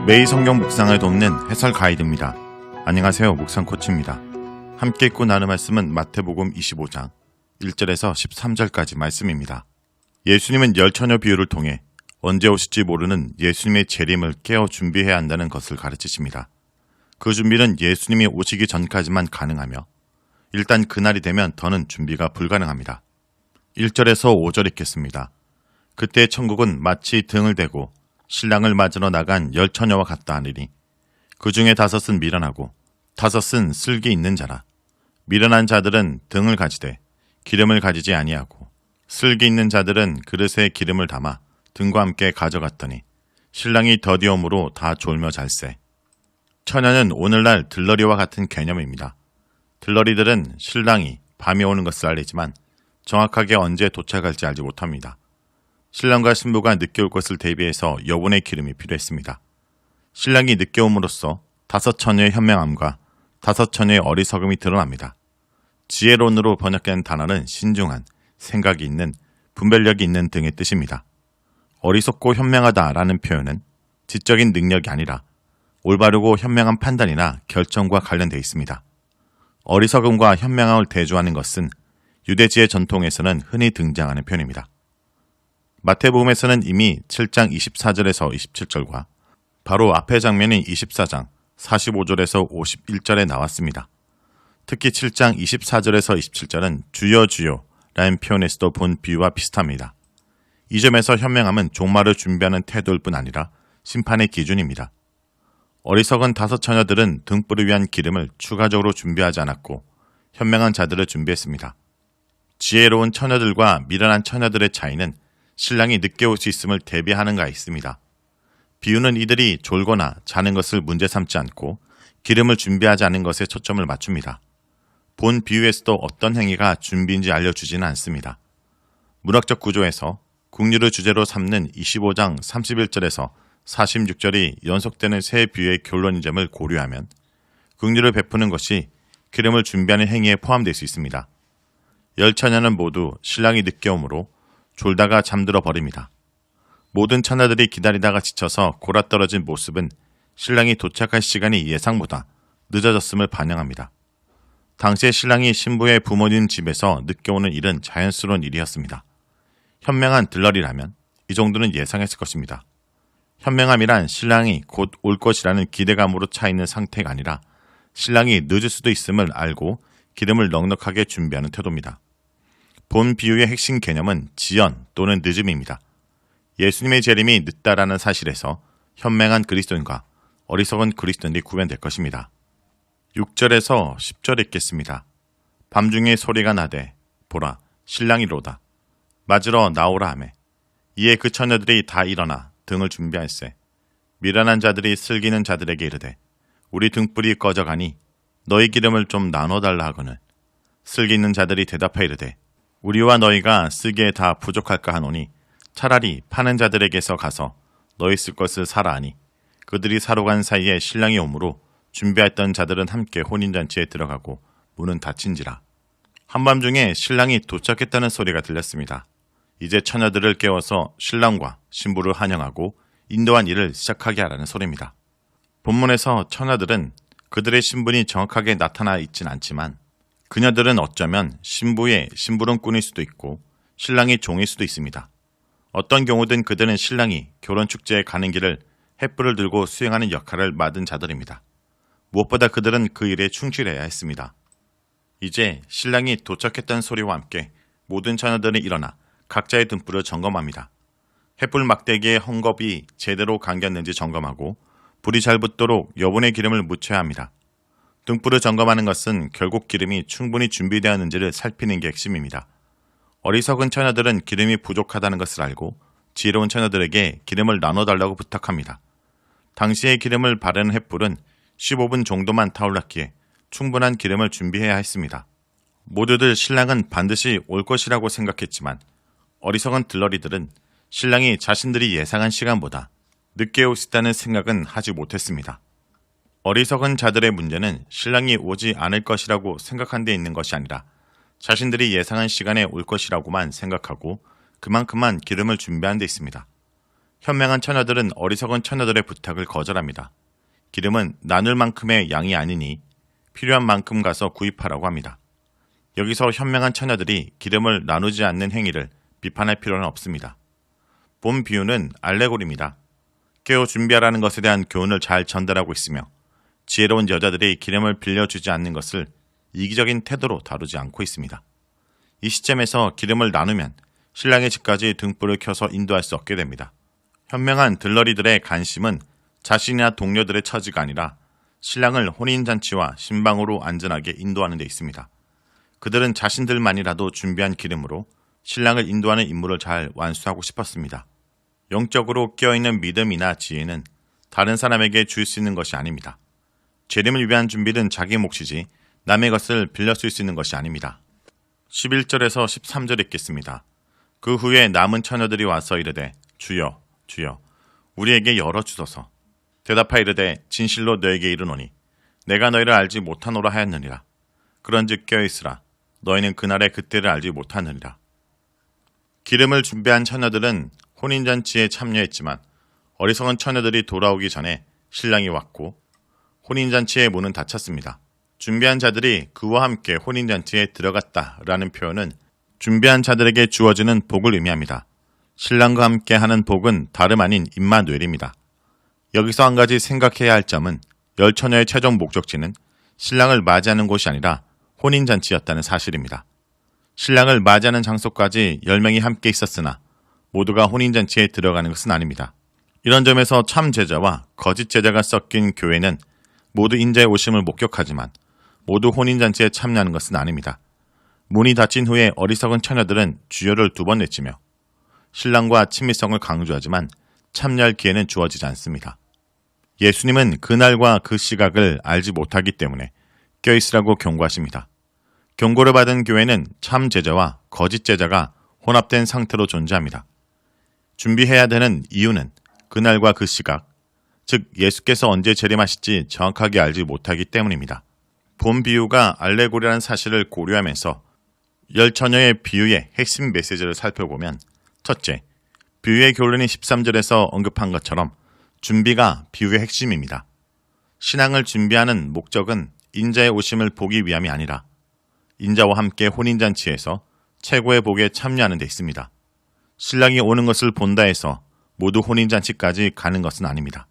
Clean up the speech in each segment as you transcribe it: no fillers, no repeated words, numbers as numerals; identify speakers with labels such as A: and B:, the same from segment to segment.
A: 매일 성경 묵상을 돕는 해설 가이드입니다. 안녕하세요. 묵상 코치입니다. 함께 읽고 나눌 말씀은 마태복음 25장 1절에서 13절까지 말씀입니다. 예수님은 열 처녀 비유를 통해 언제 오실지 모르는 예수님의 재림을 깨어 준비해야 한다는 것을 가르치십니다. 그 준비는 예수님이 오시기 전까지만 가능하며 일단 그날이 되면 더는 준비가 불가능합니다. 1절에서 5절 읽겠습니다. 그때 천국은 마치 등을 대고 신랑을 맞으러 나간 열 처녀와 같다 하느니 그 중에 5은 미련하고 5은 슬기 있는 자라. 미련한 자들은 등을 가지되 기름을 가지지 아니하고 슬기 있는 자들은 그릇에 기름을 담아 등과 함께 가져갔더니 신랑이 더디옴으로 다 졸며 잘세. 처녀는 오늘날 들러리와 같은 개념입니다. 들러리들은 신랑이 밤에 오는 것을 알리지만 정확하게 언제 도착할지 알지 못합니다. 신랑과 신부가 늦게 올 것을 대비해서 여분의 기름이 필요했습니다. 신랑이 늦게 옴으로써 5 처녀의 현명함과 5 처녀의 어리석음이 드러납니다. 지혜론으로 번역된 단어는 신중한, 생각이 있는, 분별력이 있는 등의 뜻입니다. 어리석고 현명하다라는 표현은 지적인 능력이 아니라 올바르고 현명한 판단이나 결정과 관련되어 있습니다. 어리석음과 현명함을 대조하는 것은 유대지의 전통에서는 흔히 등장하는 표현입니다. 마태복음에서는 이미 7장 24절에서 27절과 바로 앞의 장면인 24장 45절에서 51절에 나왔습니다. 특히 7장 24절에서 27절은 주여 주여 라는 표현에서도 본 비유와 비슷합니다. 이 점에서 현명함은 종말을 준비하는 태도일 뿐 아니라 심판의 기준입니다. 어리석은 5 처녀들은 등불을 위한 기름을 추가적으로 준비하지 않았고 현명한 자들을 준비했습니다. 지혜로운 처녀들과 미련한 처녀들의 차이는 신랑이 늦게 올 수 있음을 대비하는가 있습니다. 비유는 이들이 졸거나 자는 것을 문제 삼지 않고 기름을 준비하지 않은 것에 초점을 맞춥니다. 본 비유에서도 어떤 행위가 준비인지 알려주지는 않습니다. 문학적 구조에서 국류를 주제로 삼는 25장 31절에서 46절이 연속되는 세 비유의 결론인 점을 고려하면 국류를 베푸는 것이 기름을 준비하는 행위에 포함될 수 있습니다. 열 처녀는 모두 신랑이 늦게 오므로 졸다가 잠들어 버립니다. 모든 처녀들이 기다리다가 지쳐서 골아떨어진 모습은 신랑이 도착할 시간이 예상보다 늦어졌음을 반영합니다. 당시에 신랑이 신부의 부모님 집에서 늦게 오는 일은 자연스러운 일이었습니다. 현명한 들러리라면 이 정도는 예상했을 것입니다. 현명함이란 신랑이 곧 올 것이라는 기대감으로 차 있는 상태가 아니라 신랑이 늦을 수도 있음을 알고 기름을 넉넉하게 준비하는 태도입니다. 본 비유의 핵심 개념은 지연 또는 늦음입니다. 예수님의 재림이 늦다라는 사실에서 현명한 그리스도인과 어리석은 그리스도인이 구별될 것입니다. 6절에서 10절 읽겠습니다. 밤중에 소리가 나되 보라 신랑이로다. 맞으러 나오라 하매 이에 그 처녀들이 다 일어나 등을 준비할세. 미련한 자들이 슬기는 자들에게 이르되 우리 등불이 꺼져가니 너희 기름을 좀 나눠달라 하거늘 슬기 있는 자들이 대답하여 이르되 우리와 너희가 쓰기에 다 부족할까 하노니 차라리 파는 자들에게서 가서 너희 쓸 것을 사라 하니 그들이 사러 간 사이에 신랑이 오므로 준비했던 자들은 함께 혼인잔치에 들어가고 문은 닫힌지라. 한밤중에 신랑이 도착했다는 소리가 들렸습니다. 이제 처녀들을 깨워서 신랑과 신부를 환영하고 인도한 일을 시작하게 하라는 소리입니다. 본문에서 처녀들은 그들의 신분이 정확하게 나타나 있진 않지만 그녀들은 어쩌면 신부의 심부름꾼일 수도 있고 신랑의 종일 수도 있습니다. 어떤 경우든 그들은 신랑이 결혼축제에 가는 길을 횃불을 들고 수행하는 역할을 맡은 자들입니다. 무엇보다 그들은 그 일에 충실해야 했습니다. 이제 신랑이 도착했다는 소리와 함께 모든 처녀들이 일어나 각자의 등불을 점검합니다. 횃불 막대기에 헝겊이 제대로 감겼는지 점검하고 불이 잘 붙도록 여분의 기름을 묻혀야 합니다. 등불을 점검하는 것은 결국 기름이 충분히 준비되었는지를 살피는 게 핵심입니다. 어리석은 처녀들은 기름이 부족하다는 것을 알고 지혜로운 처녀들에게 기름을 나눠달라고 부탁합니다. 당시의 기름을 바르는 횃불은 15분 정도만 타올랐기에 충분한 기름을 준비해야 했습니다. 모두들 신랑은 반드시 올 것이라고 생각했지만 어리석은 들러리들은 신랑이 자신들이 예상한 시간보다 늦게 올 수 있다는 생각은 하지 못했습니다. 어리석은 자들의 문제는 신랑이 오지 않을 것이라고 생각한 데 있는 것이 아니라 자신들이 예상한 시간에 올 것이라고만 생각하고 그만큼만 기름을 준비한 데 있습니다. 현명한 처녀들은 어리석은 처녀들의 부탁을 거절합니다. 기름은 나눌 만큼의 양이 아니니 필요한 만큼 가서 구입하라고 합니다. 여기서 현명한 처녀들이 기름을 나누지 않는 행위를 비판할 필요는 없습니다. 본 비유는 알레고리입니다. 깨어 준비하라는 것에 대한 교훈을 잘 전달하고 있으며 지혜로운 여자들이 기름을 빌려주지 않는 것을 이기적인 태도로 다루지 않고 있습니다. 이 시점에서 기름을 나누면 신랑의 집까지 등불을 켜서 인도할 수 없게 됩니다. 현명한 들러리들의 관심은 자신이나 동료들의 처지가 아니라 신랑을 혼인잔치와 신방으로 안전하게 인도하는 데 있습니다. 그들은 자신들만이라도 준비한 기름으로 신랑을 인도하는 임무를 잘 완수하고 싶었습니다. 영적으로 깨어있는 믿음이나 지혜는 다른 사람에게 줄 수 있는 것이 아닙니다. 재림을 위한 준비는 자기 몫이지 남의 것을 빌려 쓸 수 있는 것이 아닙니다. 11절에서 13절 읽겠습니다. 그 후에 남은 처녀들이 와서 이르되 주여 주여 우리에게 열어주소서. 대답하여 이르되 진실로 너에게 이르노니 내가 너희를 알지 못하노라 하였느니라. 그런즉 깨어있으라. 너희는 그날의 그때를 알지 못하느니라. 기름을 준비한 처녀들은 혼인잔치에 참여했지만 어리석은 처녀들이 돌아오기 전에 신랑이 왔고 혼인잔치의 문은 닫혔습니다. 준비한 자들이 그와 함께 혼인잔치에 들어갔다라는 표현은 준비한 자들에게 주어지는 복을 의미합니다. 신랑과 함께 하는 복은 다름 아닌 임마누엘입니다. 여기서 한 가지 생각해야 할 점은 열 처녀의 최종 목적지는 신랑을 맞이하는 곳이 아니라 혼인잔치였다는 사실입니다. 신랑을 맞이하는 장소까지 10명이 함께 있었으나 모두가 혼인잔치에 들어가는 것은 아닙니다. 이런 점에서 참 제자와 거짓 제자가 섞인 교회는 모두 인자의 오심을 목격하지만 모두 혼인잔치에 참여하는 것은 아닙니다. 문이 닫힌 후에 어리석은 처녀들은 주여를 2번 외치며 신랑과 친밀성을 강조하지만 참여할 기회는 주어지지 않습니다. 예수님은 그날과 그 시각을 알지 못하기 때문에 껴있으라고 경고하십니다. 경고를 받은 교회는 참 제자와 거짓 제자가 혼합된 상태로 존재합니다. 준비해야 되는 이유는 그날과 그 시각, 즉 예수께서 언제 재림하실지 정확하게 알지 못하기 때문입니다. 본 비유가 알레고리라는 사실을 고려하면서 열 처녀의 비유의 핵심 메시지를 살펴보면 첫째, 비유의 결론이 13절에서 언급한 것처럼 준비가 비유의 핵심입니다. 신앙을 준비하는 목적은 인자의 오심을 보기 위함이 아니라 인자와 함께 혼인잔치에서 최고의 복에 참여하는 데 있습니다. 신랑이 오는 것을 본다 해서 모두 혼인잔치까지 가는 것은 아닙니다.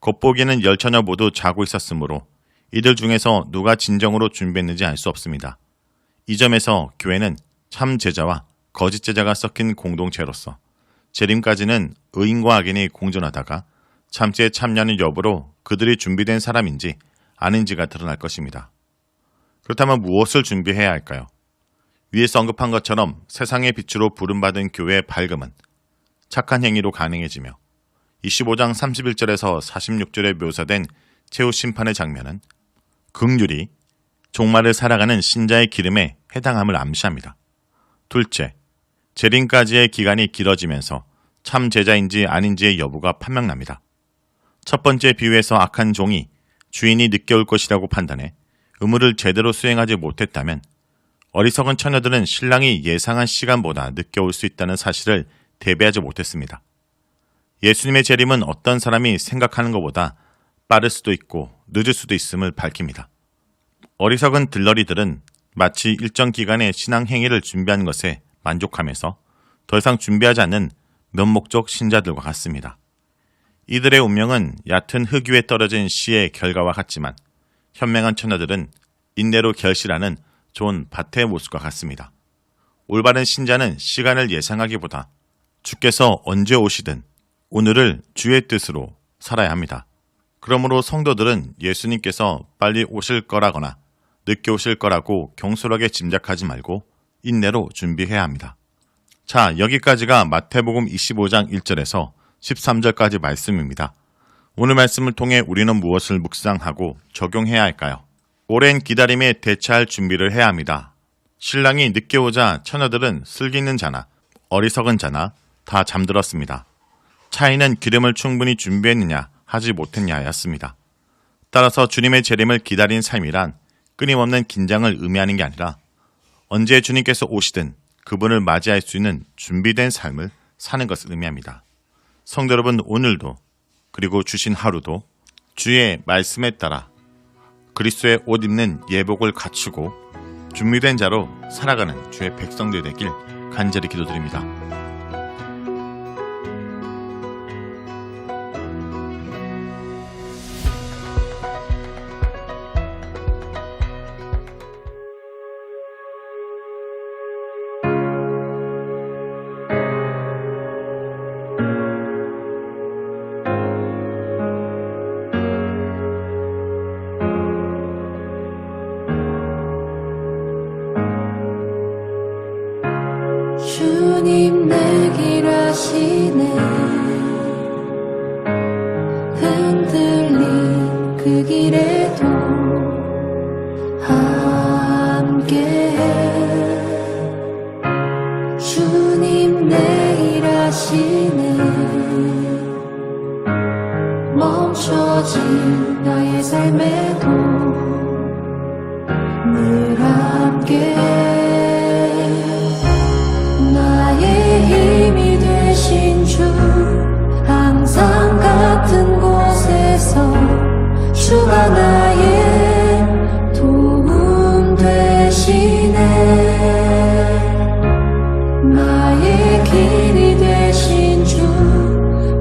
A: 겉보기에는 열 처녀 모두 자고 있었으므로 이들 중에서 누가 진정으로 준비했는지 알 수 없습니다. 이 점에서 교회는 참 제자와 거짓 제자가 섞인 공동체로서 재림까지는 의인과 악인이 공존하다가 참지에 참여하는 여부로 그들이 준비된 사람인지 아닌지가 드러날 것입니다. 그렇다면 무엇을 준비해야 할까요? 위에서 언급한 것처럼 세상의 빛으로 부름받은 교회의 밝음은 착한 행위로 가능해지며 25장 31절에서 46절에 묘사된 최후 심판의 장면은 긍휼이 종말을 살아가는 신자의 기름에 해당함을 암시합니다. 둘째, 재림까지의 기간이 길어지면서 참 제자인지 아닌지의 여부가 판명납니다. 첫 번째 비유에서 악한 종이 주인이 늦게 올 것이라고 판단해 의무를 제대로 수행하지 못했다면 어리석은 처녀들은 신랑이 예상한 시간보다 늦게 올 수 있다는 사실을 대비하지 못했습니다. 예수님의 재림은 어떤 사람이 생각하는 것보다 빠를 수도 있고 늦을 수도 있음을 밝힙니다. 어리석은 들러리들은 마치 일정 기간의 신앙 행위를 준비한 것에 만족하면서 더 이상 준비하지 않는 면목적 신자들과 같습니다. 이들의 운명은 얕은 흙 위에 떨어진 씨의 결과와 같지만 현명한 처녀들은 인내로 결실하는 좋은 밭의 모습과 같습니다. 올바른 신자는 시간을 예상하기보다 주께서 언제 오시든 오늘을 주의 뜻으로 살아야 합니다. 그러므로 성도들은 예수님께서 빨리 오실 거라거나 늦게 오실 거라고 경솔하게 짐작하지 말고 인내로 준비해야 합니다. 자, 여기까지가 마태복음 25장 1절에서 13절까지 말씀입니다. 오늘 말씀을 통해 우리는 무엇을 묵상하고 적용해야 할까요? 오랜 기다림에 대처할 준비를 해야 합니다. 신랑이 늦게 오자 처녀들은 슬기 있는 자나 어리석은 자나 다 잠들었습니다. 차이는 기름을 충분히 준비했느냐 하지 못했냐였습니다. 따라서 주님의 재림을 기다린 삶이란 끊임없는 긴장을 의미하는 게 아니라 언제 주님께서 오시든 그분을 맞이할 수 있는 준비된 삶을 사는 것을 의미합니다. 성도 여러분, 오늘도 그리고 주신 하루도 주의 말씀에 따라 그리스도의 옷 입는 예복을 갖추고 준비된 자로 살아가는 주의 백성들 되길 간절히 기도드립니다.
B: 주님 내 길 아시네. 흔들린 그 길에도 함께해. 주님 내 일 아시네. 멈춰진 나의 삶에도 늘 함께해. 힘이 되신 주, 항상 같은 곳에서 주가 나의 도움 되시네. 나의 길이 되신 주,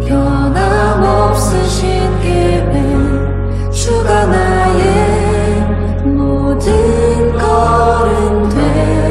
B: 변함없으신 계획, 주가 나의 모든 걸음 되시네.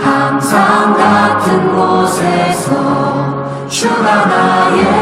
B: 항상 같은 곳에서 주가 나의